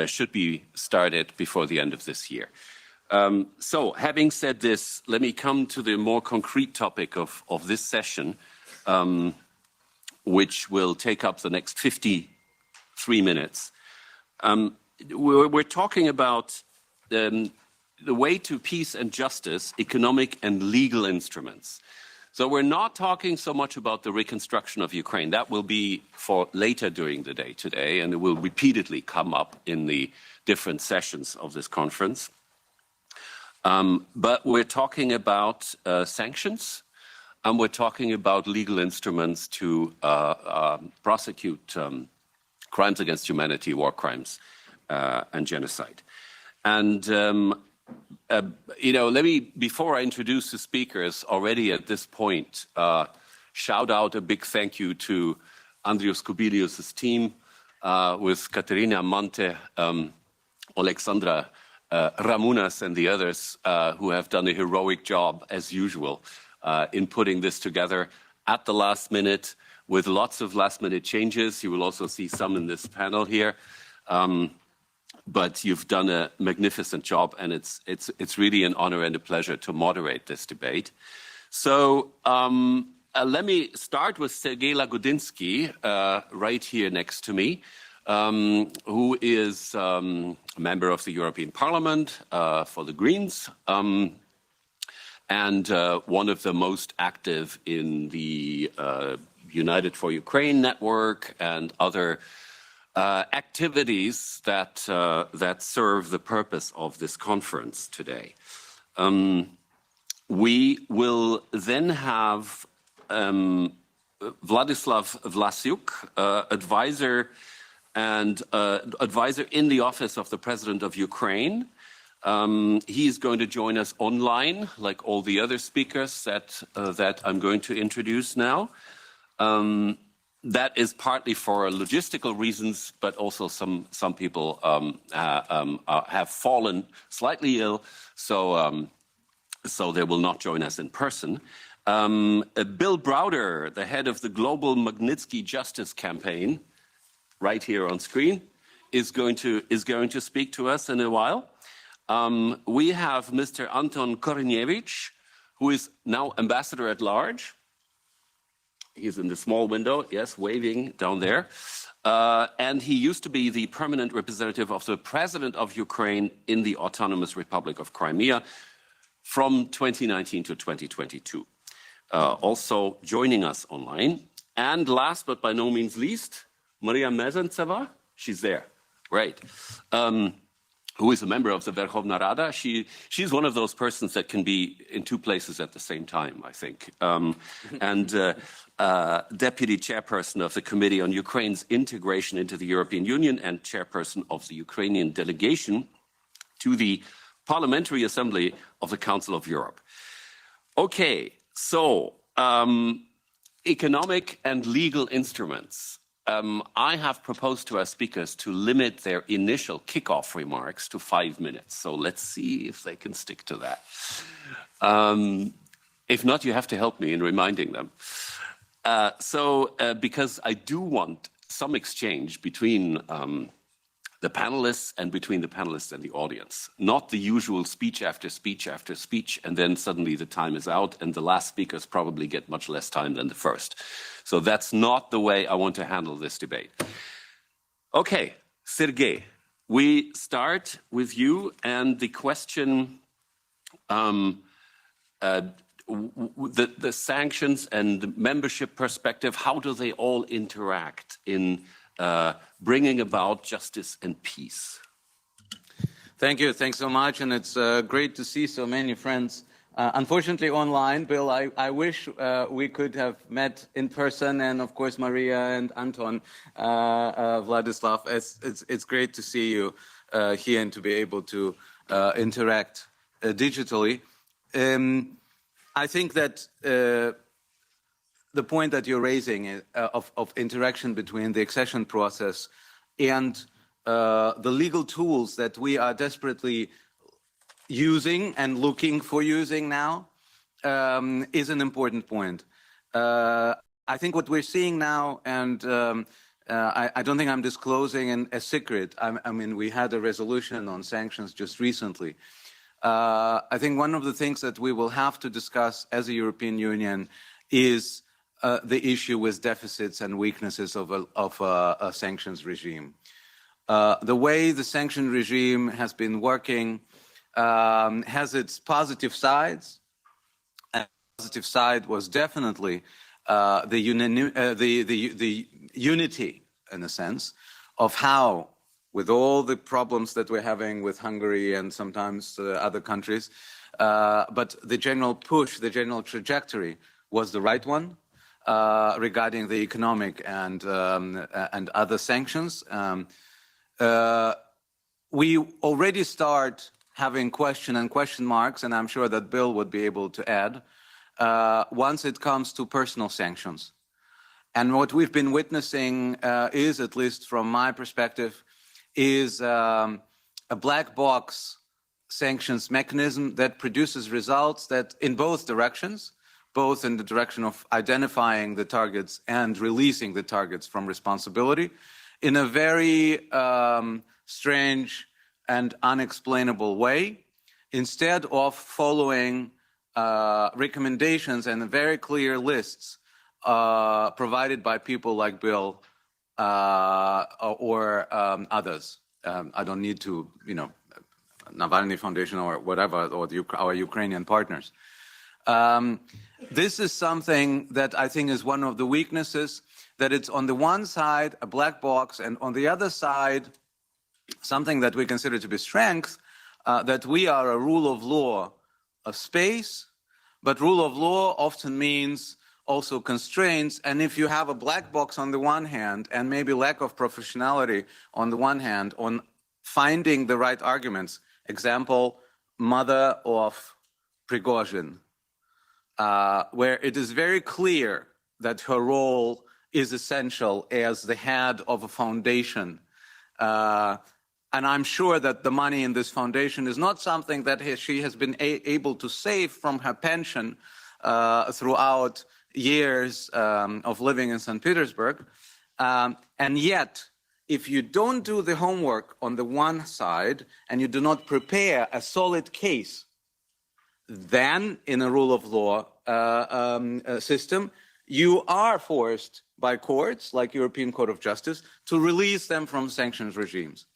should be started before the end of this year. So having said this, let me come to the more concrete topic of this session, which will take up the next 53 minutes. We're talking about the way to peace and justice, economic and legal instruments. So we're not talking so much about the reconstruction of Ukraine. That will be for later during the day today, and it will repeatedly come up in the different sessions of this conference. But we're talking about sanctions, and we're talking about legal instruments to prosecute crimes against humanity, war crimes, and genocide. And let me, before I introduce the speakers, already at this point, shout out a big thank you to Andrius Kubilius' team with Caterina Monte, Alexandra Ramunas, and the others who have done a heroic job, as usual, in putting this together at the last minute with lots of last-minute changes. You will also see some in this panel here. But you've done a magnificent job, and it's really an honor and a pleasure to moderate this debate. So let me start with Sergei Lagodinsky, right here next to me, who is a member of the European Parliament for the Greens, and one of the most active in the United for Ukraine network and other activities that serve the purpose of this conference today. We will then have Vladislav Vlasiuk, advisor in the office of the President of Ukraine. He is going to join us online, like all the other speakers that I'm going to introduce now. That is partly for logistical reasons, but also some people have fallen slightly ill, so they will not join us in person. Bill Browder, the head of the Global Magnitsky Justice Campaign, right here on screen, is going to speak to us in a while. We have Mr. Anton Korenievich, who is now ambassador at large. He's in the small window, yes, waving down there. And he used to be the permanent representative of the President of Ukraine in the Autonomous Republic of Crimea from 2019 to 2022. Also joining us online. And last but by no means least, Maria Mezantseva, she's there, right. Who is a member of the Verkhovna Rada. She's one of those persons that can be in two places at the same time, I think. And deputy chairperson of the Committee on Ukraine's Integration into the European Union and chairperson of the Ukrainian delegation to the Parliamentary Assembly of the Council of Europe. Okay, so economic and legal instruments. I have proposed to our speakers to limit their initial kickoff remarks to 5 minutes. So let's see if they can stick to that. If not, you have to help me in reminding them. Because I do want some exchange between the panelists and between the panelists and the audience. Not the usual speech after speech after speech, and then suddenly the time is out, and the last speakers probably get much less time than the first. So that's not the way I want to handle this debate. Okay, Sergei, we start with you, and the question, the sanctions and membership perspective, how do they all interact in bringing about justice and peace? Thank you. Thanks so much. And it's great to see so many friends. Unfortunately, online, Bill, I wish we could have met in person. And of course, Maria and Anton, Vladislav, it's great to see you here and to be able to interact digitally. I think that the point that you're raising of interaction between the accession process and the legal tools that we are desperately using and looking for using now is an important point. I think what we're seeing now, and I don't think I'm disclosing a secret. I mean, we had a resolution on sanctions just recently. I think one of the things that we will have to discuss as a European Union is the issue with deficits and weaknesses of a sanctions regime. The way the sanction regime has been working has its positive sides. And the positive side was definitely the unity, in a sense, of how, with all the problems that we're having with Hungary and sometimes other countries, but the general push, the general trajectory was the right one regarding the economic and other sanctions. We already start having question marks, and I'm sure that Bill would be able to add, once it comes to personal sanctions. And what we've been witnessing is, at least from my perspective, is a black box sanctions mechanism that produces results that in both directions, both in the direction of identifying the targets and releasing the targets from responsibility, in a very strange and unexplainable way, instead of following recommendations and very clear lists provided by people like Bill or others. I don't need to, Navalny Foundation or whatever, or our Ukrainian partners. This is something that I think is one of the weaknesses, that it's on the one side a black box, and on the other side something that we consider to be strength, that we are a rule of law space, but rule of law often means also constraints. And if you have a black box on the one hand and maybe lack of professionality on the one hand on finding the right arguments, example, mother of Prigozhin, where it is very clear that her role is essential as the head of a foundation. And I'm sure that the money in this foundation is not something that she has been able to save from her pension throughout years of living in St. Petersburg. And yet, if you don't do the homework on the one side and you do not prepare a solid case, then in a rule of law system, you are forced by courts like European Court of Justice to release them from sanctions regimes.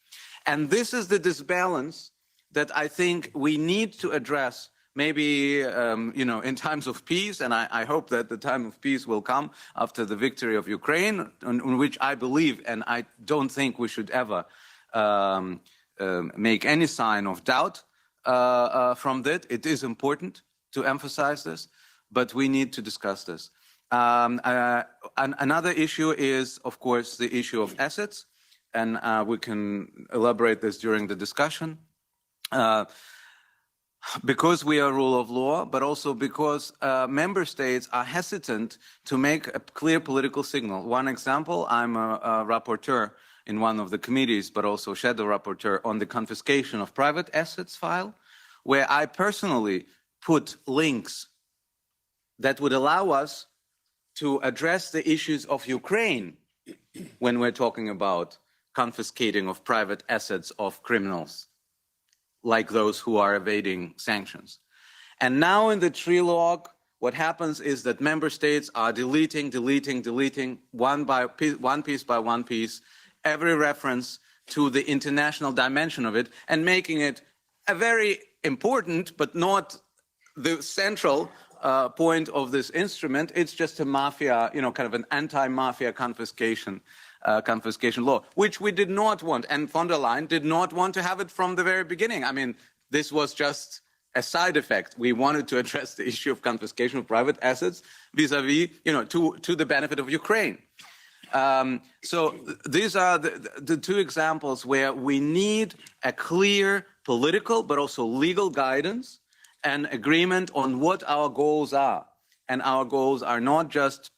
And this is the disbalance that I think we need to address, maybe in times of peace, and I hope that the time of peace will come after the victory of Ukraine, on which I believe, and I don't think we should ever make any sign of doubt from that. It is important to emphasize this, but we need to discuss this. Another issue is, of course, the issue of assets, and we can elaborate this during the discussion. Because we are rule of law, but also because member states are hesitant to make a clear political signal. One example, I'm a rapporteur in one of the committees, but also shadow rapporteur on the confiscation of private assets file, where I personally put links that would allow us to address the issues of Ukraine when we're talking about confiscating of private assets of criminals, like those who are evading sanctions. And now in the trilogue, what happens is that member states are deleting one piece by one piece, every reference to the international dimension of it, and making it a very important, but not the central point of this instrument. It's just a mafia, kind of an anti-mafia confiscation law, which we did not want. And von der Leyen did not want to have it from the very beginning. I mean, this was just a side effect. We wanted to address the issue of confiscation of private assets vis-a-vis, to the benefit of Ukraine. So these are the two examples where we need a clear political, but also legal guidance and agreement on what our goals are. And our goals are not just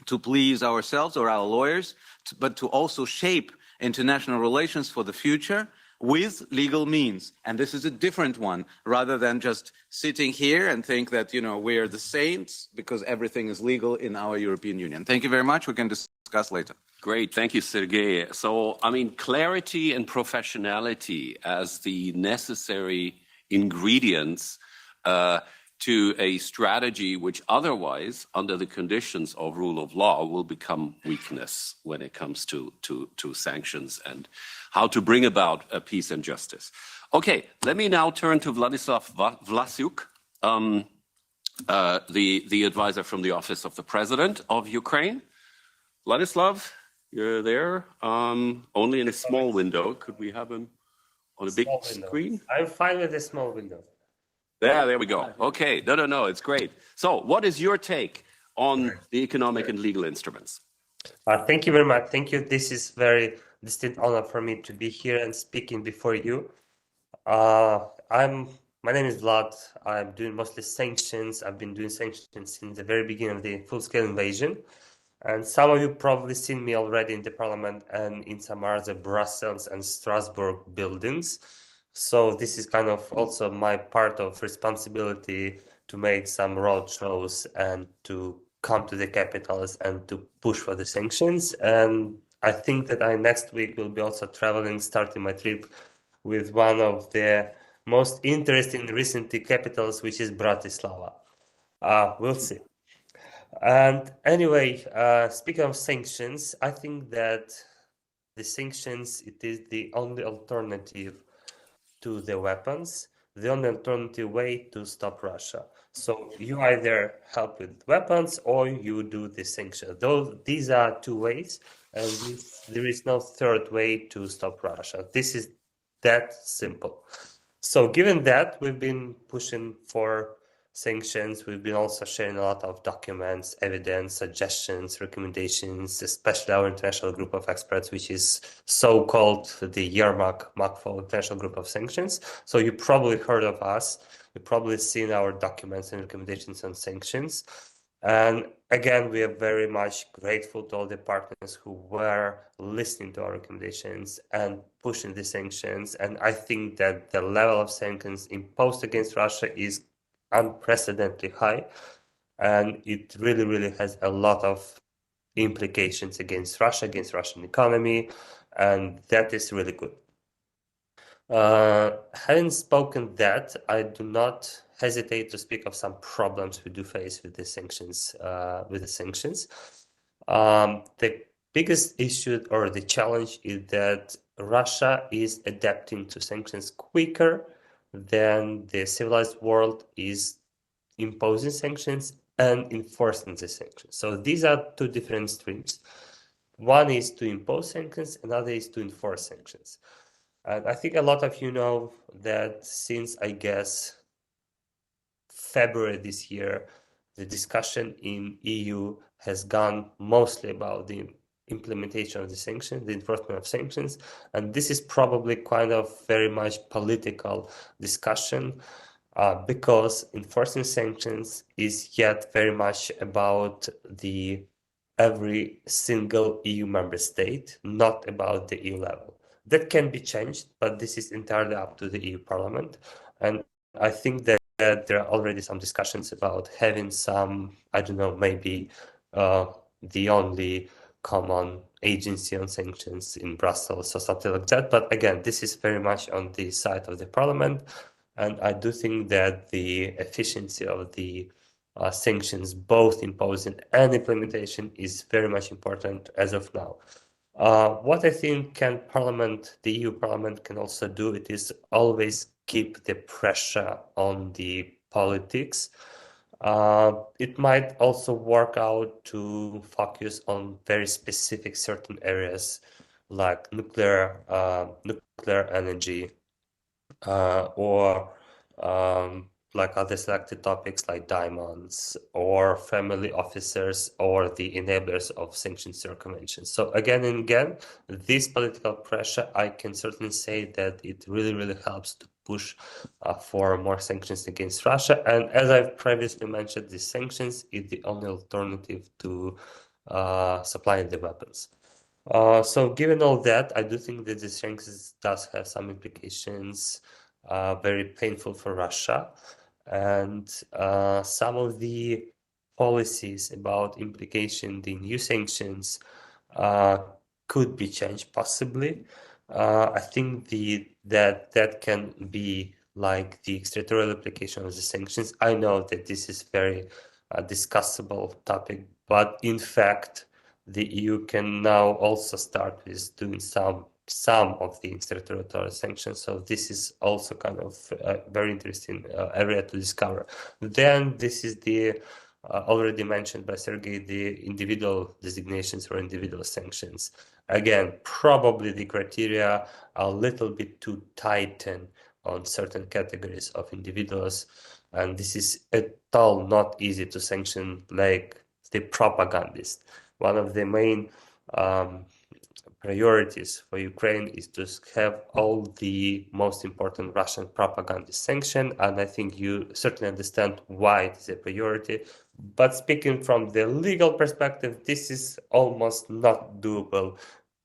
to please ourselves or our lawyers, but to also shape international relations for the future with legal means. And this is a different one, rather than just sitting here and think that, we are the saints because everything is legal in our European Union. Thank you very much. We can discuss later. great. Thank you, Sergey. So, I mean, clarity and professionality as the necessary ingredients to a strategy which otherwise, under the conditions of rule of law, will become weakness when it comes to sanctions and how to bring about peace and justice. Okay, let me now turn to Vladislav Vlasiuk, the advisor from the Office of the President of Ukraine. Vladislav, you're there, only in a small window. Could we have him on a big screen? I'm fine with a small window. There we go. Okay, no, it's great. So what is your take on the economic and legal instruments? Thank you very much. Thank you. This is very distinct honor for me to be here and speaking before you. My name is Vlad. I'm doing mostly sanctions. I've been doing sanctions since the very beginning of the full-scale invasion. And some of you probably seen me already in the parliament and in some other Brussels and Strasbourg buildings. So this is kind of also my part of responsibility to make some road shows and to come to the capitals and to push for the sanctions. And I think that I next week will be also traveling, starting my trip with one of the most interesting recently capitals, which is Bratislava. We'll see. And anyway, speaking of sanctions, I think that the sanctions, it is the only alternative to the weapons, the only alternative way to stop Russia. So you either help with weapons or you do the sanctions. These are two ways, and there is no third way to stop Russia. This is that simple. So given that, we've been pushing for sanctions. We've been also sharing a lot of documents, evidence, suggestions, recommendations, especially our international group of experts, which is so-called the Yermak Makfo International Group of Sanctions. So you probably heard of us. You've probably seen our documents and recommendations on sanctions. And again, we are very much grateful to all the partners who were listening to our recommendations and pushing the sanctions. And I think that the level of sanctions imposed against Russia is unprecedentedly high, and it really has a lot of implications against Russia, against Russian economy, and that is really good. Having spoken that, I do not hesitate to speak of some problems we do face with the sanctions. The biggest issue or the challenge is that Russia is adapting to sanctions quicker than the civilized world is imposing sanctions and enforcing the sanctions. So these are two different streams. One is to impose sanctions, another is to enforce sanctions. And I think a lot of you know that since, I guess, February this year, the discussion in EU has gone mostly about the implementation of the sanctions, the enforcement of sanctions, and this is probably kind of very much political discussion because enforcing sanctions is yet very much about the every single EU member state, not about the EU level. That can be changed, but this is entirely up to the EU Parliament, and I think that there are already some discussions about having some, I don't know, maybe the only common agency on sanctions in Brussels or something like that. But again, this is very much on the side of the parliament. And I do think that the efficiency of the sanctions, both imposing and implementation, is very much important as of now. What I think the EU Parliament can also do, it is always keep the pressure on the politics. It might also work out to focus on very specific certain areas like nuclear energy, or like other selected topics like diamonds or family officers or the enablers of sanctions circumvention. So again and again, this political pressure, I can certainly say that it really helps to push for more sanctions against Russia. And as I've previously mentioned, the sanctions is the only alternative to supplying the weapons. So given all that, I do think that the sanctions does have some implications, very painful for Russia. And some of the policies about implication, the new sanctions, could be changed possibly. I think that can be like the extraterritorial application of the sanctions. I know that this is very discussable topic, but in fact, the EU can now also start with doing some of the extraterritorial sanctions. So this is also kind of a very interesting area to discover. Then this is the already mentioned by Sergei, the individual designations or individual sanctions. Again, probably the criteria are a little bit too tightened on certain categories of individuals, and this is at all not easy to sanction, like the propagandist. One of the main priorities for Ukraine is to have all the most important Russian propaganda sanctioned, and I think you certainly understand why it is a priority. But speaking from the legal perspective, this is almost not doable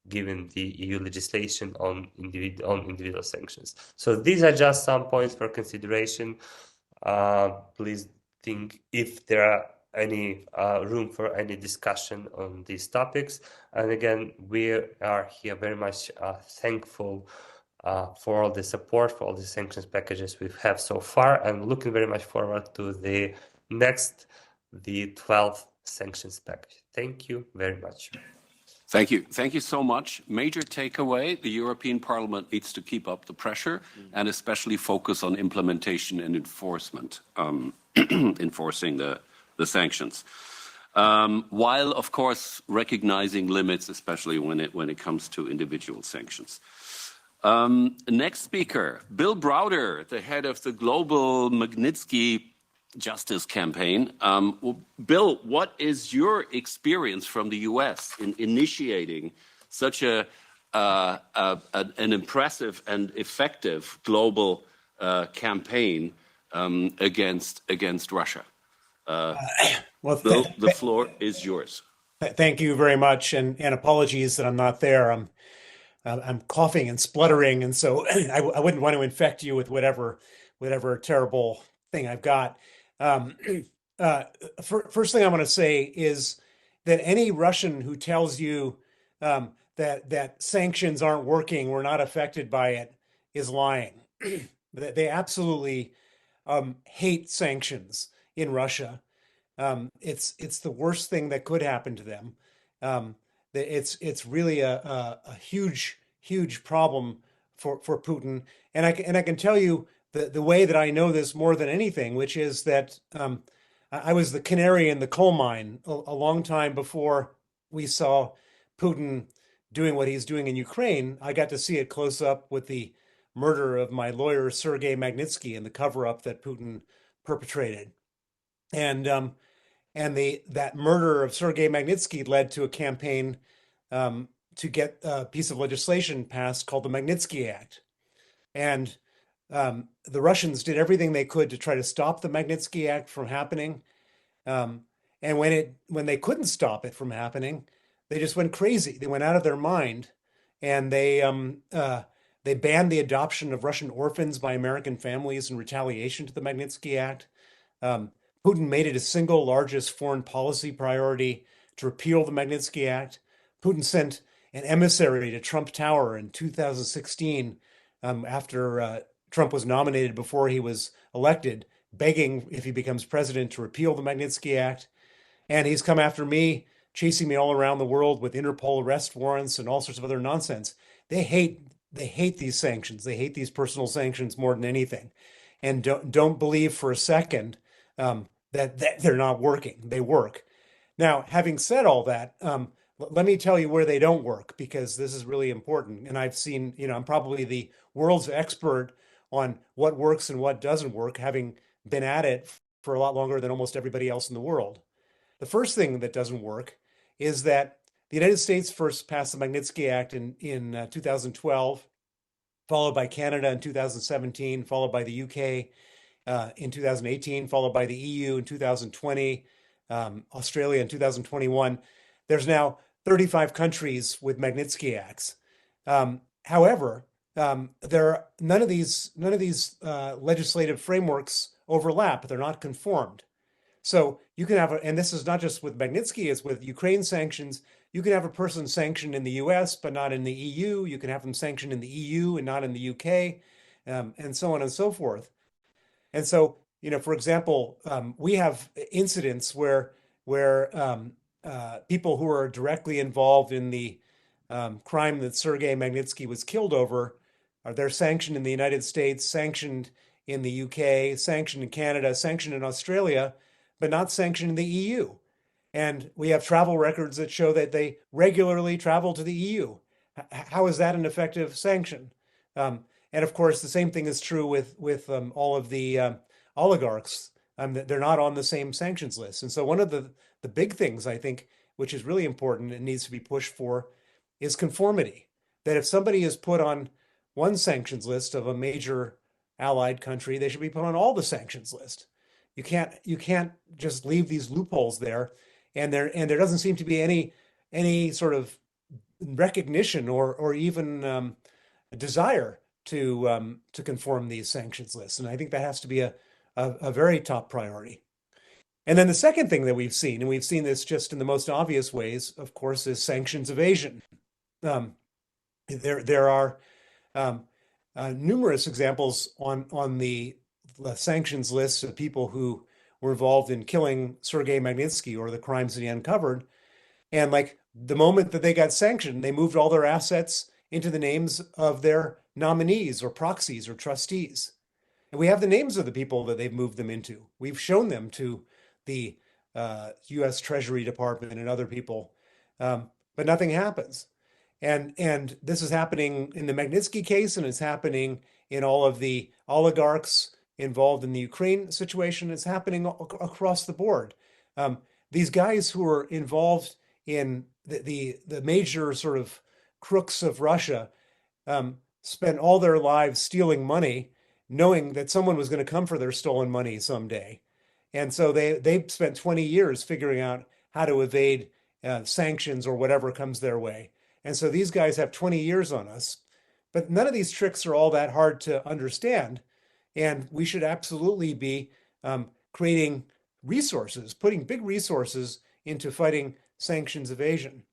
given the EU legislation on individual sanctions. So these are just some points for consideration. Please think if there are any room for any discussion on these topics. And again, we are here very much thankful for all the support, for all the sanctions packages we've had so far, and looking very much forward to the next, the 12th sanctions package. Thank you very much. Thank you. Thank you so much. Major takeaway, the European Parliament needs to keep up the pressure and especially focus on implementation and enforcement, enforcing the sanctions. While, of course, recognizing limits, especially when it comes to individual sanctions. Next speaker, Bill Browder, the head of the Global Magnitsky Justice Campaign. Bill, what is your experience from the US in initiating such an impressive and effective global campaign against Russia? Well, Bill, the floor is yours. Thank you very much, and apologies that I'm not there. I'm coughing and spluttering, and so I wouldn't want to infect you with whatever terrible thing I've got. First thing I want to say is that any Russian who tells you that sanctions aren't working, we're not affected by it, is lying. They absolutely hate sanctions in Russia. It's the worst thing that could happen to them. It's really a huge problem for Putin, and I can tell you the way that I know this more than anything, which is that I was the canary in the coal mine a long time before we saw Putin doing what he's doing in Ukraine. I got to see it close up with the murder of my lawyer Sergei Magnitsky and the cover-up that Putin perpetrated, and that murder of Sergei Magnitsky led to a campaign to get a piece of legislation passed called the Magnitsky Act, and the Russians did everything they could to try to stop the Magnitsky Act from happening. And when they couldn't stop it from happening, they just went crazy. They went out of their mind, and they banned the adoption of Russian orphans by American families in retaliation to the Magnitsky Act. Putin made it his single largest foreign policy priority to repeal the Magnitsky Act. Putin sent an emissary to Trump Tower in 2016 after Trump was nominated before he was elected, begging, if he becomes president, to repeal the Magnitsky Act. And he's come after me, chasing me all around the world with Interpol arrest warrants and all sorts of other nonsense. They hate these sanctions. They hate these personal sanctions more than anything. And don't believe for a second that they're not working. They work. Now, having said all that, let me tell you where they don't work, because this is really important. And I've seen, I'm probably the world's expert on what works and what doesn't work, having been at it for a lot longer than almost everybody else in the world. The first thing that doesn't work is that the United States first passed the Magnitsky Act in 2012, followed by Canada in 2017, followed by the UK in 2018, followed by the EU in 2020, Australia in 2021. There's now 35 countries with Magnitsky Acts. However, none of these legislative frameworks overlap. They're not conformed. So you can have, and this is not just with Magnitsky, it's with Ukraine sanctions, you can have a person sanctioned in the US, but not in the EU. You can have them sanctioned in the EU and not in the UK, and so on and so forth. And so, for example, we have incidents where people who are directly involved in the crime that Sergei Magnitsky was killed over they're sanctioned in the United States, sanctioned in the UK, sanctioned in Canada, sanctioned in Australia, but not sanctioned in the EU. And we have travel records that show that they regularly travel to the EU. How is that an effective sanction? And of course, the same thing is true with all of the oligarchs. They're not on the same sanctions list. And so one of the big things I think, which is really important and needs to be pushed for, is conformity. That if somebody is put on one sanctions list of a major allied country, they should be put on all the sanctions list. You can't just leave these loopholes there, and there doesn't seem to be any sort of recognition or even desire to conform these sanctions lists. And I think that has to be a very top priority. And then the second thing that we've seen, and we've seen this just in the most obvious ways, of course, is sanctions evasion. There are numerous examples on the sanctions list of people who were involved in killing Sergei Magnitsky or the crimes that he uncovered. And like the moment that they got sanctioned, they moved all their assets into the names of their nominees or proxies or trustees. And we have the names of the people that they've moved them into. We've shown them to the U.S. Treasury Department and other people, but nothing happens. And this is happening in the Magnitsky case, and it's happening in all of the oligarchs involved in the Ukraine situation. It's happening across the board. These guys who are involved in the major sort of crooks of Russia spent all their lives stealing money, knowing that someone was going to come for their stolen money someday. And so they spent 20 years figuring out how to evade sanctions or whatever comes their way. And so these guys have 20 years on us, but none of these tricks are all that hard to understand. And we should absolutely be creating resources, putting big resources into fighting sanctions evasion.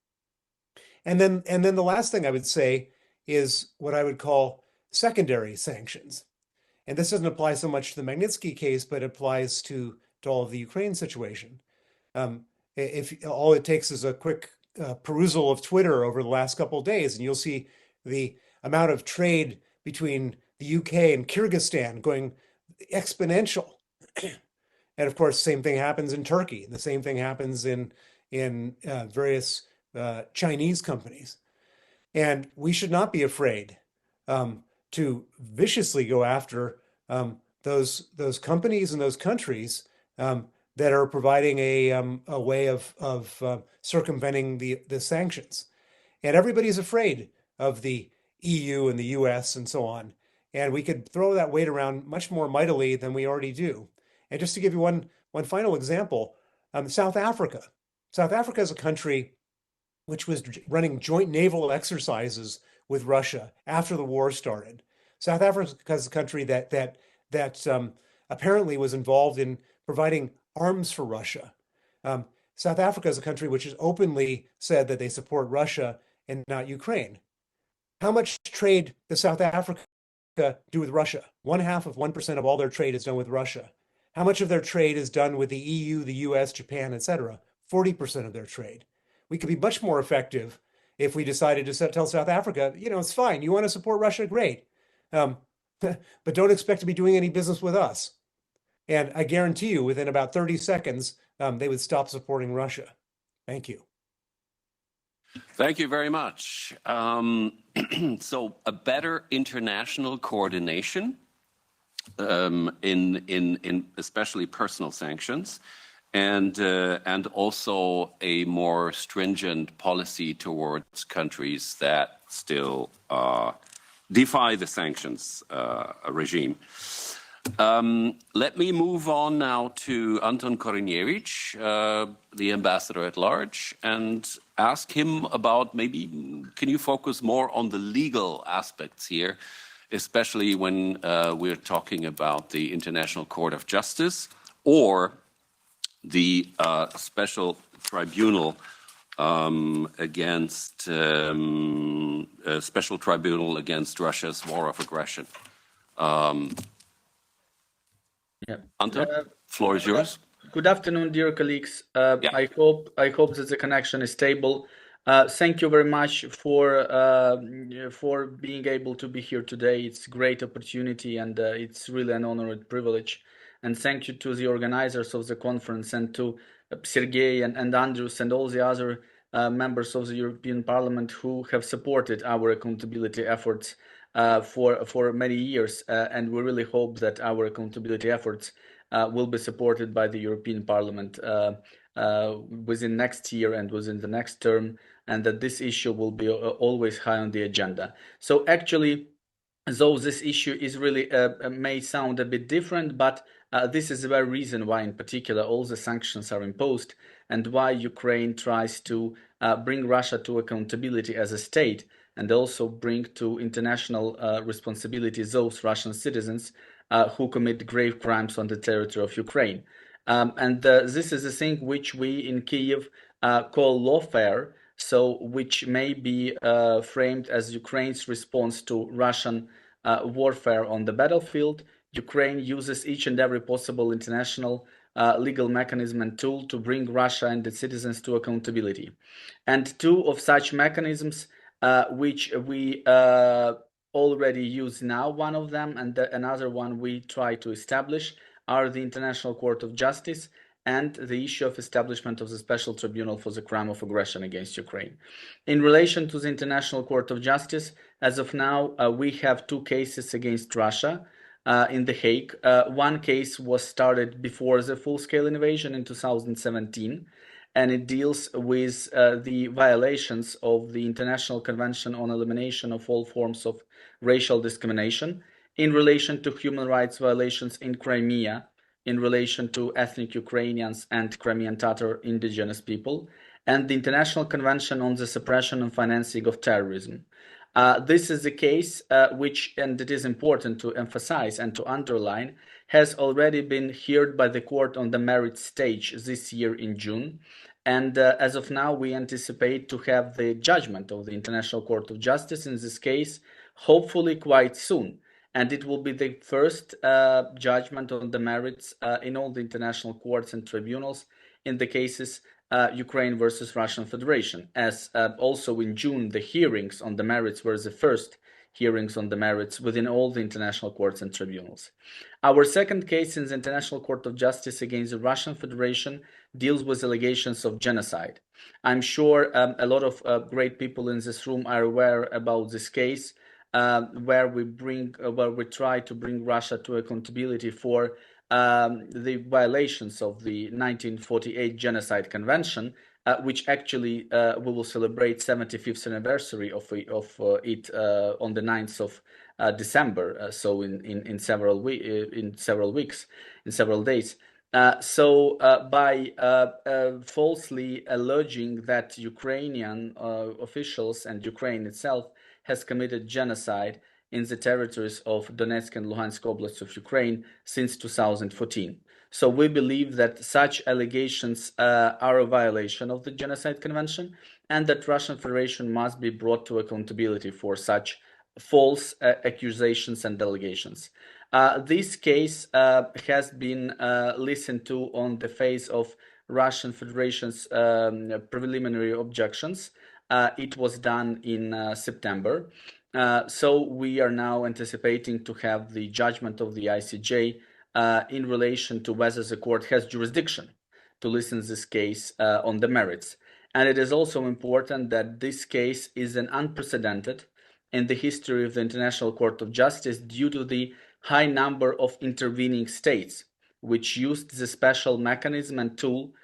And then the last thing I would say is what I would call secondary sanctions. And this doesn't apply so much to the Magnitsky case, but it applies to all of the Ukraine situation. If all it takes is a quick perusal of Twitter over the last couple of days, and you'll see the amount of trade between the UK and Kyrgyzstan going exponential. And of course, same thing happens in Turkey. The same thing happens in various Chinese companies. And we should not be afraid to viciously go after those companies and those countries that are providing a way of circumventing the sanctions. And everybody's afraid of the EU and the US and so on. And we could throw that weight around much more mightily than we already do. And just to give you one final example, South Africa. South Africa is a country which was running joint naval exercises with Russia after the war started. South Africa is a country that apparently was involved in providing arms for Russia. South Africa is a country which has openly said that they support Russia and not Ukraine. How much trade does South Africa do with Russia? 0.5% of all their trade is done with Russia. How much of their trade is done with the EU, the US, Japan, etc.? 40% of their trade. We could be much more effective if we decided to tell South Africa, it's fine. You want to support Russia? Great. But don't expect to be doing any business with us. And I guarantee you, within about 30 seconds, they would stop supporting Russia. Thank you. Thank you very much. So a better international coordination in especially personal sanctions, and also a more stringent policy towards countries that still defy the sanctions regime. Let me move on now to Anton Koriniewicz, the ambassador at large, and ask him about can you focus more on the legal aspects here, especially when we're talking about the International Court of Justice or the special tribunal against a special tribunal against Russia's war of aggression. Anton, floor is yours. Good afternoon, dear colleagues. I hope that the connection is stable. Thank you very much for being able to be here today. It's a great opportunity, and it's really an honor and privilege. And thank you to the organizers of the conference, and to Sergei and Andrews and all the other members of the European Parliament who have supported our accountability efforts for many years. And we really hope that our accountability efforts will be supported by the European Parliament within next year and within the next term, and that this issue will be always high on the agenda. So actually, though this issue is really may sound a bit different, but this is the very reason why, in particular, all the sanctions are imposed, and why Ukraine tries to bring Russia to accountability as a state, and also bring to international responsibility those Russian citizens who commit grave crimes on the territory of Ukraine. This is a thing which we in Kyiv call lawfare, so which may be framed as Ukraine's response to Russian warfare on the battlefield. Ukraine uses each and every possible international legal mechanism and tool to bring Russia and its citizens to accountability. And two of such mechanisms, which we already use now, one of them, and another one we try to establish, are the International Court of Justice and the issue of establishment of the Special Tribunal for the crime of aggression against Ukraine. In relation to the International Court of Justice, as of now, we have two cases against Russia in The Hague. One case was started before the full-scale invasion in 2017, and it deals with the violations of the International Convention on Elimination of All Forms of Racial Discrimination in relation to human rights violations in Crimea, in relation to ethnic Ukrainians and Crimean Tatar indigenous people, and the International Convention on the Suppression and Financing of Terrorism. This is a case which, and it is important to emphasize and to underline, has already been heard by the court on the merit stage this year in June. And as of now, we anticipate to have the judgment of the International Court of Justice in this case, hopefully quite soon. And it will be the first judgment on the merits in all the international courts and tribunals in the cases Ukraine versus Russian Federation, as also in June the hearings on the merits were the first hearings on the merits within all the international courts and tribunals. Our second case in the International Court of Justice against the Russian Federation deals with allegations of genocide. I'm sure a lot of great people in this room are aware about this case, where we try to bring Russia to accountability for the violations of the 1948 Genocide Convention, which actually we will celebrate 75th anniversary of it on the 9th of December, so in several weeks, in several days. By falsely alleging that Ukrainian officials and Ukraine itself has committed genocide in the territories of Donetsk and Luhansk Oblasts of Ukraine since 2014. So we believe that such allegations are a violation of the Genocide Convention, and that Russian Federation must be brought to accountability for such false accusations and allegations. This case has been listened to on the face of Russian Federation's preliminary objections. It was done in September. So we are now anticipating to have the judgment of the ICJ in relation to whether the court has jurisdiction to listen to this case on the merits. And it is also important that this case is an unprecedented in the history of the International Court of Justice due to the high number of intervening states which used the special mechanism and tool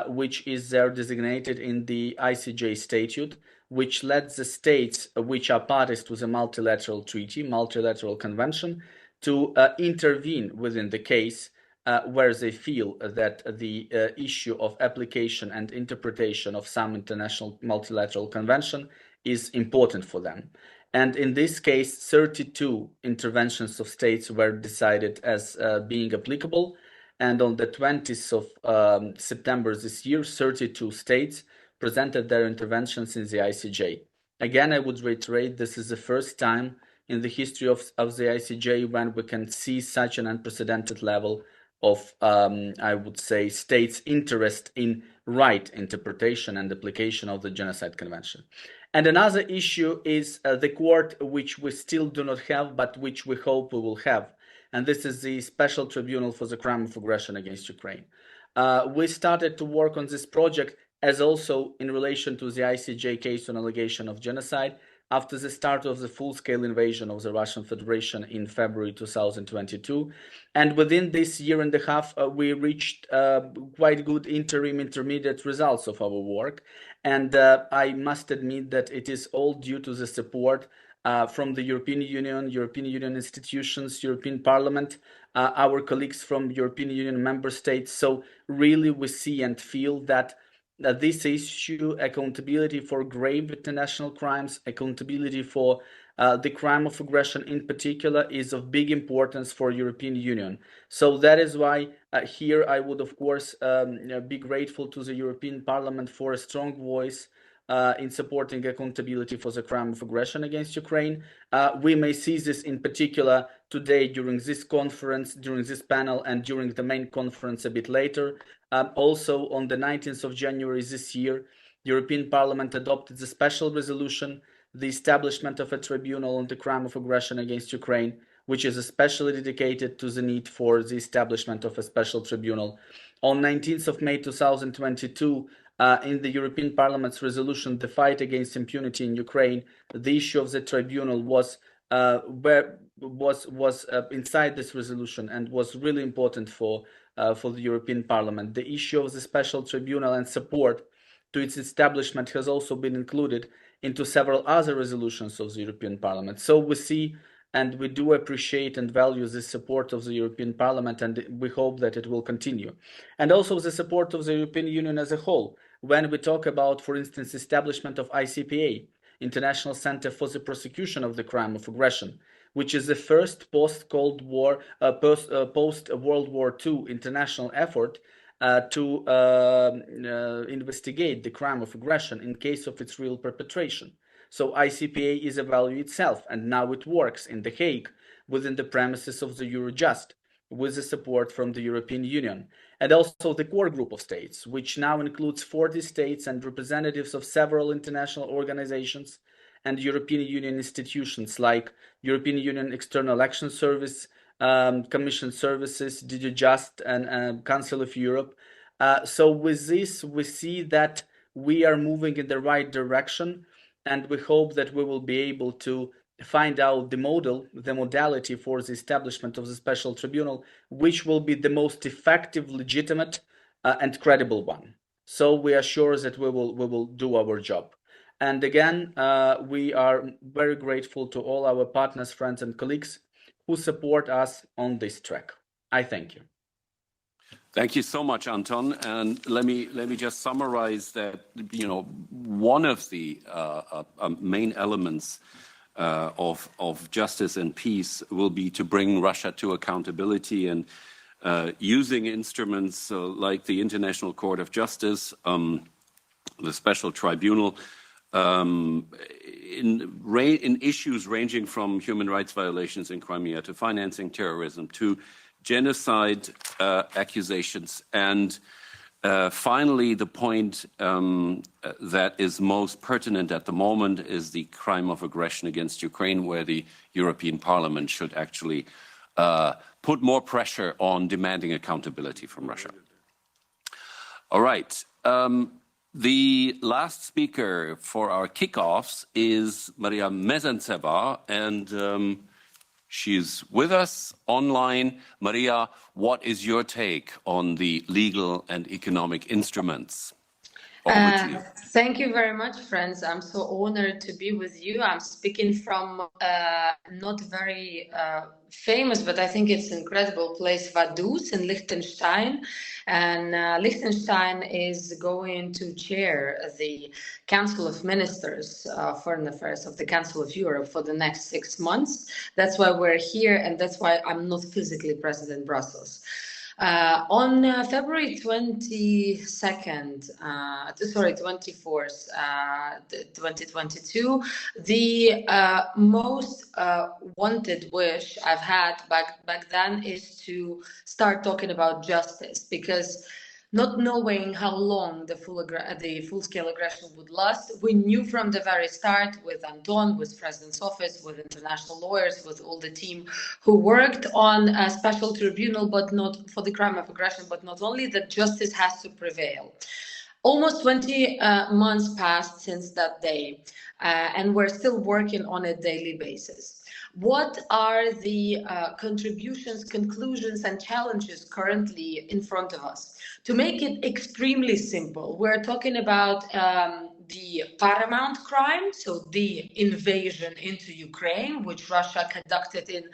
which is there designated in the ICJ statute, which lets the states which are parties to the multilateral treaty, multilateral convention, to intervene within the case where they feel that the issue of application and interpretation of some international multilateral convention is important for them. And in this case, 32 interventions of states were decided as being applicable. And on the 20th of September this year, 32 states presented their interventions in the ICJ. Again, I would reiterate, this is the first time in the history of the ICJ when we can see such an unprecedented level of, I would say, states' interest in right interpretation and application of the Genocide Convention. And another issue is the court, which we still do not have, but which we hope we will have. And this is the Special Tribunal for the Crime of Aggression against Ukraine. We started to work on this project as also in relation to the ICJ case on allegation of genocide after the start of the full-scale invasion of the Russian Federation in February 2022. And within this year and a half, we reached quite good intermediate results of our work. And I must admit that it is all due to the support from the European Union institutions, European Parliament, our colleagues from European Union member states. So really we see and feel that this issue, accountability for grave international crimes, accountability for the crime of aggression in particular, is of big importance for European Union. So that is why here I would, of course, be grateful to the European Parliament for a strong voice in supporting accountability for the crime of aggression against Ukraine. We may see this in particular today during this conference, during this panel, and during the main conference a bit later. Also, on the 19th of January this year, the European Parliament adopted the special resolution, the establishment of a tribunal on the crime of aggression against Ukraine, which is especially dedicated to the need for the establishment of a special tribunal. On 19th of May 2022, in the European Parliament's resolution, The Fight Against Impunity in Ukraine, the issue of the tribunal was inside this resolution and was really important for the European Parliament. The issue of the special tribunal and support to its establishment has also been included into several other resolutions of the European Parliament. So we see and we do appreciate and value the support of the European Parliament, and we hope that it will continue. And also the support of the European Union as a whole. When we talk about, for instance, establishment of ICPA, International Center for the Prosecution of the Crime of Aggression, which is the first post-World War II international effort to investigate the crime of aggression in case of its real perpetration. So ICPA is a value itself, and now it works in The Hague within the premises of the Eurojust with the support from the European Union. And also the core group of states, which now includes 40 states and representatives of several international organizations and European Union institutions like European Union External Action Service, Commission Services, DG Just, and Council of Europe. So with this, we see that we are moving in the right direction, and we hope that we will be able to find out the modality for the establishment of the special tribunal, which will be the most effective, legitimate, and credible one. So we are sure that we will do our job. And again, we are very grateful to all our partners, friends, and colleagues who support us on this track. I thank you. Thank you so much, Anton. And let me just summarize that, one of the main elements of justice and peace will be to bring Russia to accountability, and using instruments like the International Court of Justice, the Special Tribunal, in issues ranging from human rights violations in Crimea to financing terrorism to genocide accusations. And finally, the point that is most pertinent at the moment is the crime of aggression against Ukraine, where the European Parliament should actually put more pressure on demanding accountability from Russia. All right. The last speaker for our kickoffs is Maria Mezantseva, and she's with us online. Maria, what is your take on the legal and economic instruments? Thank you very much, friends. I'm so honored to be with you. I'm speaking from not very famous, but I think it's an incredible place, Vaduz in Liechtenstein. And Liechtenstein is going to chair the Council of Ministers, Foreign Affairs of the Council of Europe for the next 6 months. That's why we're here, and that's why I'm not physically present in Brussels. On February 22nd, 24th, 2022, the most wanted wish I've had back then is to start talking about justice, because not knowing how long the full-scale aggression would last, we knew from the very start, with Anton, with President's office, with international lawyers, with all the team who worked on a special tribunal, but not for the crime of aggression, but not only, that justice has to prevail. Almost 20 months passed since that day, and we're still working on a daily basis. What are the contributions, conclusions, and challenges currently in front of us? To make it extremely simple, we're talking about the paramount crime, so the invasion into Ukraine, which Russia conducted in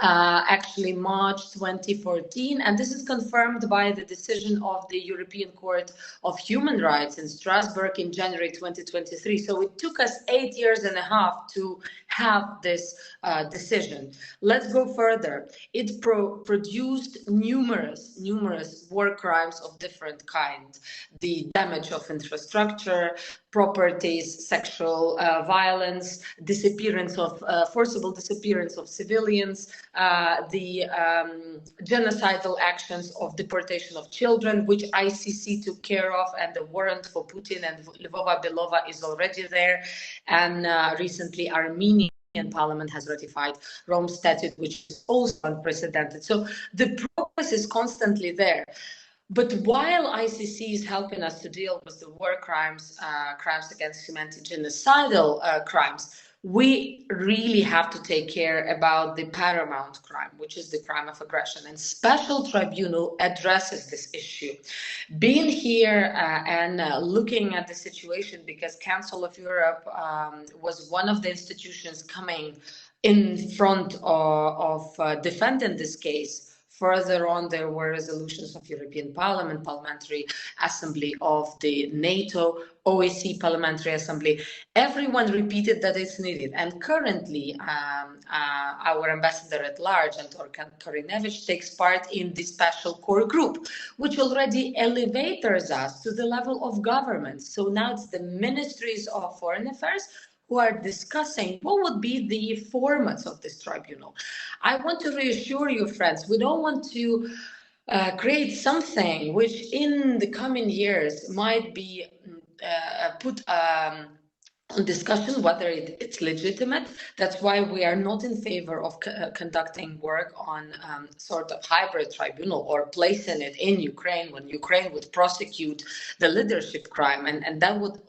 actually March 2014. And this is confirmed by the decision of the European Court of Human Rights in Strasbourg in January 2023. So it took us 8.5 years to have this decision. Let's go further. It produced numerous war crimes of different kinds. The damage of infrastructure, properties, sexual violence, forcible disappearance of civilians, the genocidal actions of deportation of children, which ICC took care of, and the warrant for Putin and Lvova Belova is already there. And recently, Armenian Parliament has ratified Rome Statute, which is also unprecedented. So the progress is constantly there. But while ICC is helping us to deal with the war crimes, crimes against humanity, genocidal crimes, we really have to take care about the paramount crime, which is the crime of aggression. And Special Tribunal addresses this issue. Being here and looking at the situation, because Council of Europe was one of the institutions coming in front of defending this case. Further on, there were resolutions of European Parliament, Parliamentary Assembly of the NATO, OSCE Parliamentary Assembly. Everyone repeated that it's needed. And currently, our ambassador at large, Anton Korinevich, takes part in the special core group, which already elevates us to the level of government. So now it's the ministries of foreign affairs who are discussing what would be the formats of this tribunal. I want to reassure you, friends, we don't want to create something which in the coming years might be put on discussion whether it's legitimate. That's why we are not in favor of conducting work on sort of hybrid tribunal or placing it in Ukraine when Ukraine would prosecute the leadership crime, and that would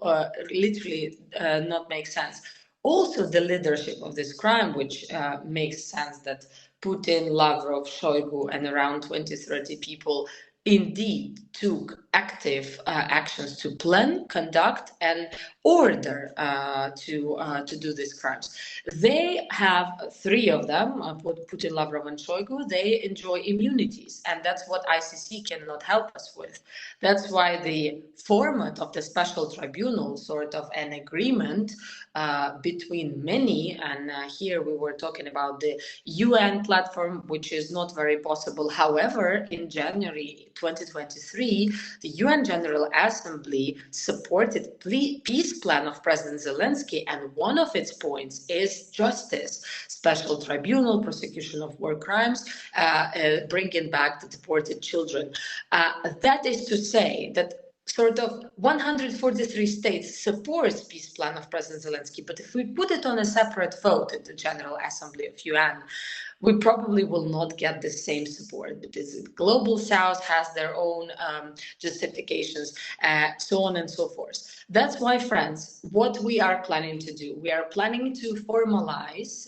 literally not make sense. Also, the leadership of this crime, which makes sense that Putin, Lavrov, Shoigu, and around 20-30 people indeed took active actions to plan, conduct, and order to do these crimes. They have three of them, Putin, Lavrov, and Shoigu. They enjoy immunities, and that's what ICC cannot help us with. That's why the format of the special tribunal, sort of an agreement between many, and here we were talking about the UN platform, which is not very possible. However, in January 2023, the UN General Assembly supported peace plan of President Zelensky, and one of its points is justice, special tribunal, prosecution of war crimes, bringing back the deported children. That is to say that sort of 143 states supports peace plan of President Zelensky, but if we put it on a separate vote at the General Assembly of UN, we probably will not get the same support, because the Global South has their own justifications, so on and so forth. That's why, friends, what we are planning to do, we are planning to formalize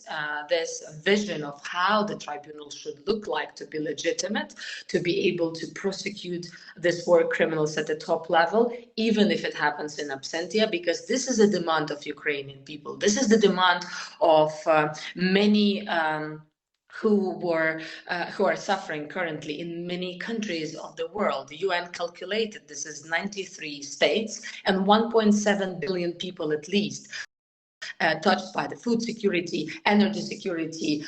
this vision of how the tribunal should look like to be legitimate, to be able to prosecute these war criminals at the top level, even if it happens in absentia, because this is a demand of Ukrainian people. This is the demand of many who are suffering currently in many countries of the world. The UN calculated this is 93 states and 1.7 billion people at least. touched by the food security, energy security,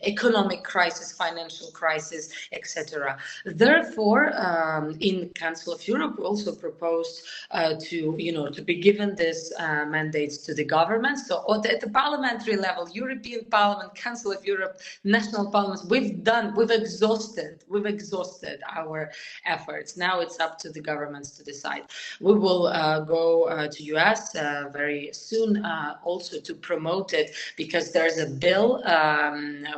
economic crisis, financial crisis, etc. Therefore, in Council of Europe, we also proposed to be given this mandates to the government. So at the parliamentary level, European Parliament, Council of Europe, national parliaments, we've exhausted our efforts. Now it's up to the governments to decide. We will go to US very soon also to promote it, because there's a bill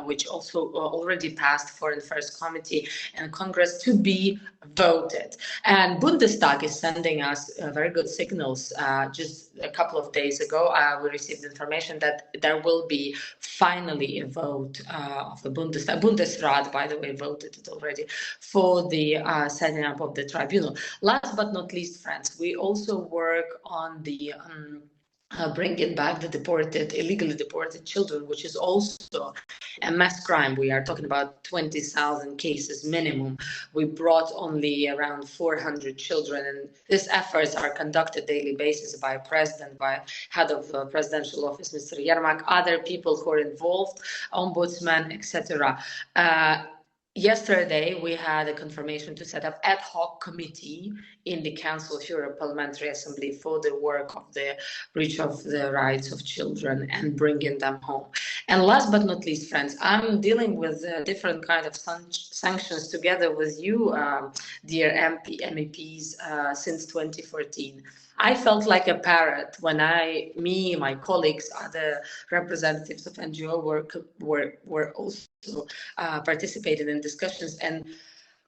which also already passed for the first committee and Congress to be voted. And Bundestag is sending us very good signals. Just a couple of days ago, we received information that there will be finally a vote of the Bundestag. Bundesrat, by the way, voted it already for the setting up of the tribunal. Last but not least, friends, we also work on the bringing back the illegally deported children, which is also a mass crime. We are talking about 20,000 cases minimum. We brought only around 400 children, and these efforts are conducted daily basis by president, by head of presidential office, Mr. Yermak, other people who are involved, ombudsman, etc. Yesterday, we had a confirmation to set up ad hoc committee in the Council of Europe Parliamentary Assembly for the work of the breach of the rights of children and bringing them home. And last but not least, friends, I'm dealing with different kind of sanctions together with you, dear MEPs, since 2014. I felt like a parrot when my colleagues, other representatives of NGO were also participating in discussions and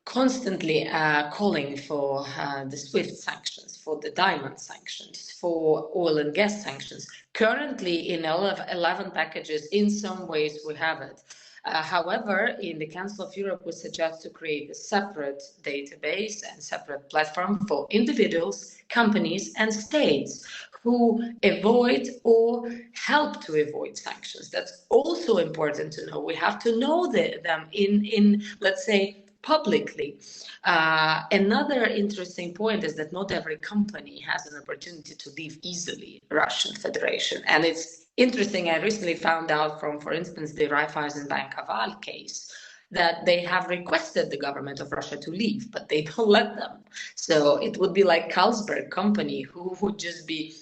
constantly calling for the SWIFT sanctions, for the diamond sanctions, for oil and gas sanctions. Currently, in 11 packages, in some ways we have it. However, in the Council of Europe, we suggest to create a separate database and separate platform for individuals, companies, and states who avoid or help to avoid sanctions. That's also important to know. We have to know them in let's say, publicly. Another interesting point is that not every company has an opportunity to leave easily Russian Federation. And it's interesting, I recently found out from, for instance, the Raiffeisen Bank Aval case, that they have requested the government of Russia to leave, but they don't let them. So it would be like Carlsberg company who would just be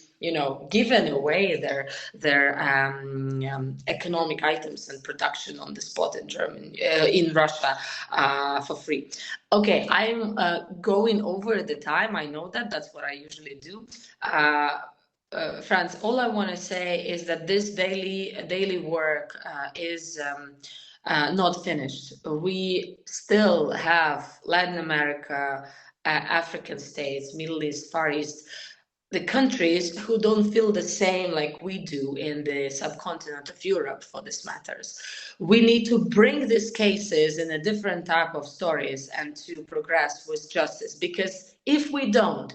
given away their economic items and production on the spot in Russia for free. Okay, I'm going over the time. I know that's what I usually do. Franz, all I want to say is that this daily work is not finished. We still have Latin America, African states, Middle East, Far East, the countries who don't feel the same like we do in the subcontinent of Europe for these matters. We need to bring these cases in a different type of stories and to progress with justice, because if we don't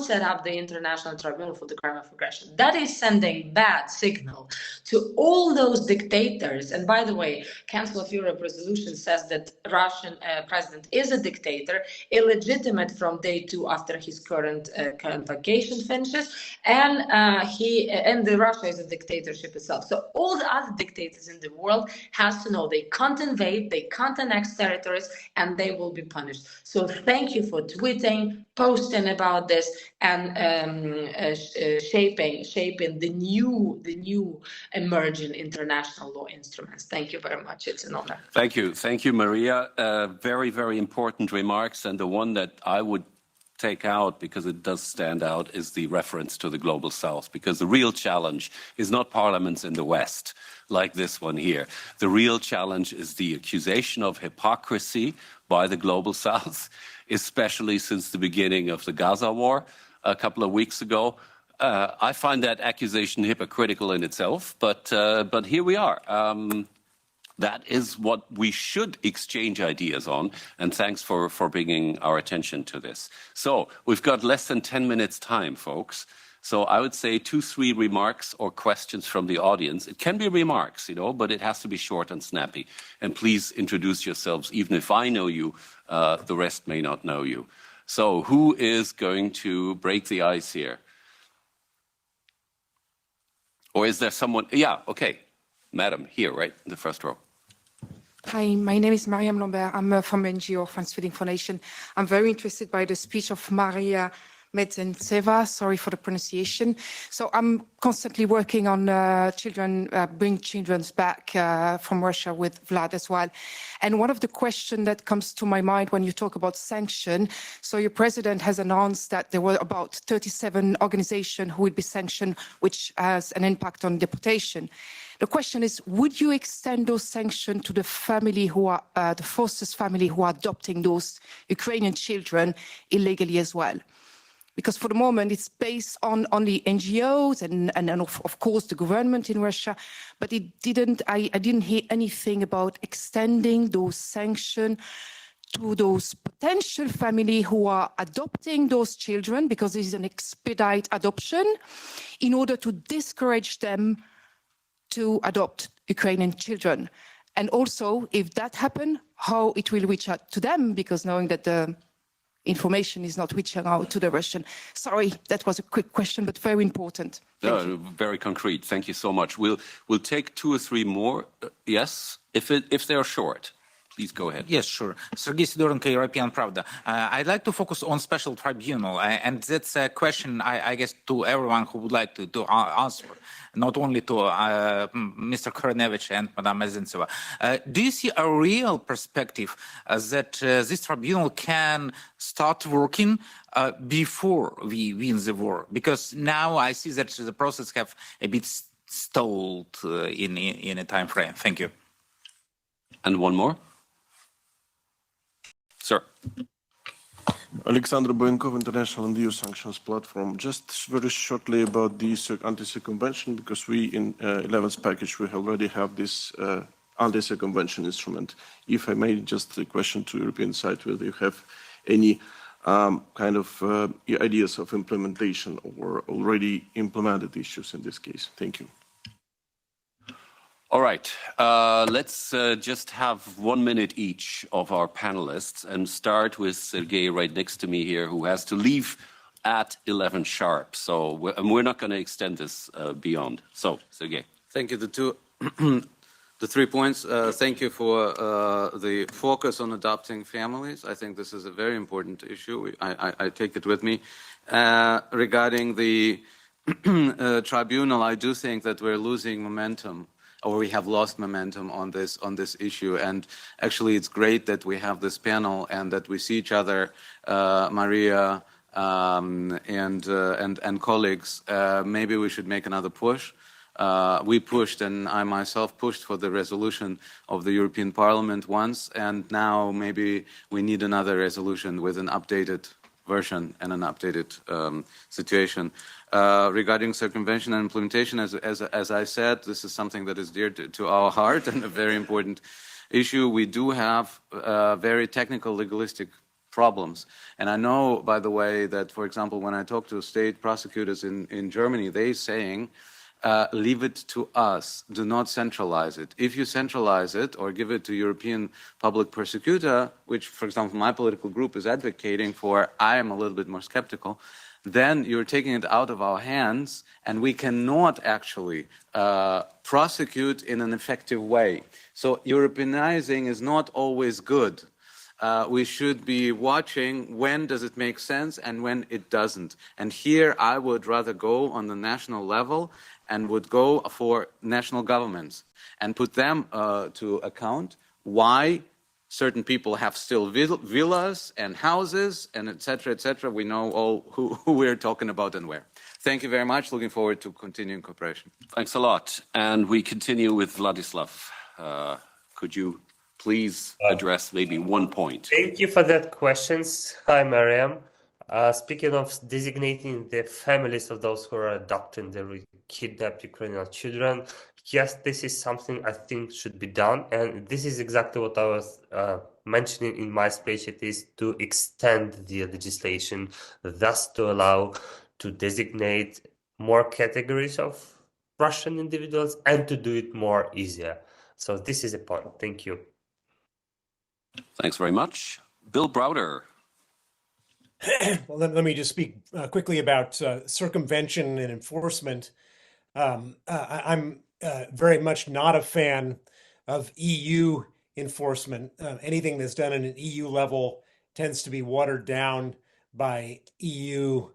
set up the International Tribunal for the Crime of Aggression, that is sending bad signal to all those dictators. And by the way, Council of Europe resolution says that Russian president is a dictator, illegitimate from day 2 after his current vacation finishes, and Russia is a dictatorship itself. So all the other dictators in the world has to know they can't invade, they can't annex territories, and they will be punished. So thank you for tweeting, posting about this, and shaping the new emerging international law instruments. Thank you very much. It's an honor. Thank you, Maria. Very, very important remarks, and the one that I would take out, because it does stand out, is the reference to the Global South, because the real challenge is not parliaments in the West like this one here. The real challenge is the accusation of hypocrisy by the Global South, especially since the beginning of the Gaza war a couple of weeks ago. I find that accusation hypocritical in itself, but here we are. That is what we should exchange ideas on, and thanks for bringing our attention to this. So we've got less than 10 minutes time, folks. So I would say 2-3 remarks or questions from the audience. It can be remarks, but it has to be short and snappy. And please introduce yourselves. Even if I know you, the rest may not know you. So who is going to break the ice here? Or is there someone? Yeah, okay. Madam, here, right in the first row. Hi, my name is Mariam Lambert. I'm from NGO, France Feeding Foundation. I'm very interested by the speech of Maria Medzentseva. Sorry for the pronunciation. So I'm constantly working on bring children back from Russia with Vlad as well. And one of the questions that comes to my mind when you talk about sanction, so your president has announced that there were about 37 organizations who would be sanctioned, which has an impact on deportation. The question is, would you extend those sanctions to the family who are, the foster family who are adopting those Ukrainian children illegally as well? Because for the moment, it's based on only NGOs and of course the government in Russia, but I didn't hear anything about extending those sanctions to those potential family who are adopting those children, because this is an expedite adoption, in order to discourage them to adopt Ukrainian children. And also, if that happens, how it will reach out to them, because knowing that the information is not reaching out to the Russian. Sorry, that was a quick question, but very important. Very concrete. Thank you so much. We'll take 2 or 3 more. Yes, if they're short. Please go ahead. Yes, sure. Sergei Sidorenko, European Pravda. I'd like to focus on special tribunal, and that's a question, I guess, to everyone who would like to answer, not only to Mr. Koronevich and Madame Medzentseva. Do you see a real perspective that this tribunal can start working before we win the war? Because now I see that the process have a bit stalled in a time frame. Thank you. And one more. Sir. Alexander Boyankov, International and EU Sanctions Platform. Just very shortly about the anti-circumvention, because we in 11th package, we already have this anti-circumvention instrument. If I may, just a question to European side, whether you have any kind of ideas of implementation or already implemented issues in this case. Thank you. All right, let's just have 1 minute each of our panelists and start with Sergei right next to me here, who has to leave at 11 sharp. So we're not going to extend this beyond. So, Sergei. Thank you. The 3 points. Thank you for the focus on adopting families. I think this is a very important issue. I take it with me. Regarding the tribunal, I do think that we're losing momentum, or we have lost momentum on this issue. And actually, it's great that we have this panel and that we see each other, Maria and colleagues. Maybe we should make another push. We pushed, and I myself pushed for the resolution of the European Parliament once, and now maybe we need another resolution with an updated version and an updated situation. Regarding circumvention and implementation, as I said, this is something that is dear to our heart and a very important issue. We do have very technical, legalistic problems. And I know, by the way, that, for example, when I talk to state prosecutors in Germany, they're saying, leave it to us, do not centralize it. If you centralize it or give it to European public prosecutor, which, for example, my political group is advocating for, I am a little bit more skeptical, then you're taking it out of our hands and we cannot actually prosecute in an effective way. So Europeanizing is not always good. We should be watching when does it make sense and when it doesn't. And here I would rather go on the national level and would go for national governments and put them to account why certain people have still villas and houses and et cetera, We know all who we're talking about and where. Thank you very much. Looking forward to continuing cooperation. Thanks a lot. And we continue with Vladislav. Could you please address maybe 1 point? Thank you for that questions. Hi, Mariam. Speaking of designating the families of those who are adopting the kidnapped Ukrainian children, yes, this is something I think should be done. And this is exactly what I was mentioning in my speech. It is to extend the legislation, thus to allow to designate more categories of Russian individuals and to do it more easier. So this is a point. Thank you. Thanks very much. Bill Browder. Well, let me just speak quickly about circumvention and enforcement. I'm very much not a fan of EU enforcement. Anything that's done at an EU level tends to be watered down by EU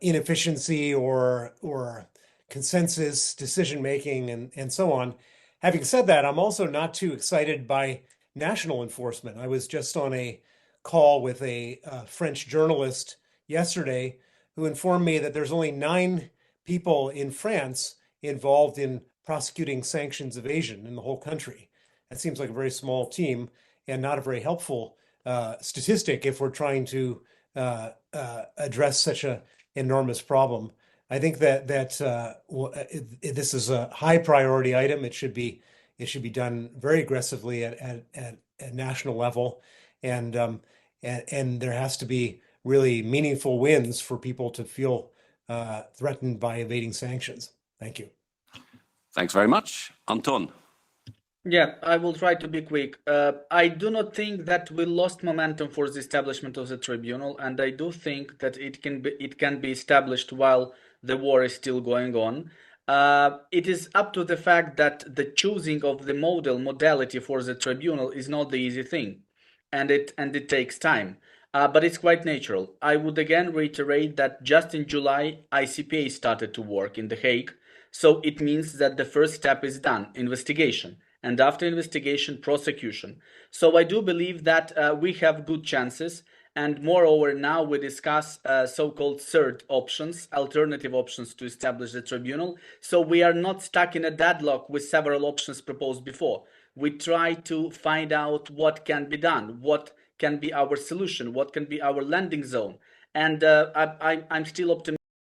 inefficiency or consensus decision making and so on. Having said that, I'm also not too excited by national enforcement. I was just on a call with a French journalist yesterday who informed me that there's only 9 people in France involved in prosecuting sanctions evasion in the whole country. That seems like a very small team and not a very helpful statistic if we're trying to address such an enormous problem. I think that this is a high priority item. It should be done very aggressively at national level, and there has to be really meaningful wins for people to feel threatened by evading sanctions. Thank you. Thanks very much. Anton. Yeah, I will try to be quick. I do not think that we lost momentum for the establishment of the tribunal, and I do think that it can be established while the war is still going on. It is up to the fact that the choosing of the modality for the tribunal is not the easy thing, and it takes time. But it's quite natural. I would again reiterate that just in July, ICPA started to work in The Hague, so it means that the first step is done, investigation. And after investigation, prosecution. So I do believe that we have good chances. And moreover, now we discuss so-called third options, alternative options to establish the tribunal. So we are not stuck in a deadlock with several options proposed before. We try to find out what can be done, what can be our solution, what can be our landing zone. And I'm still optimistic.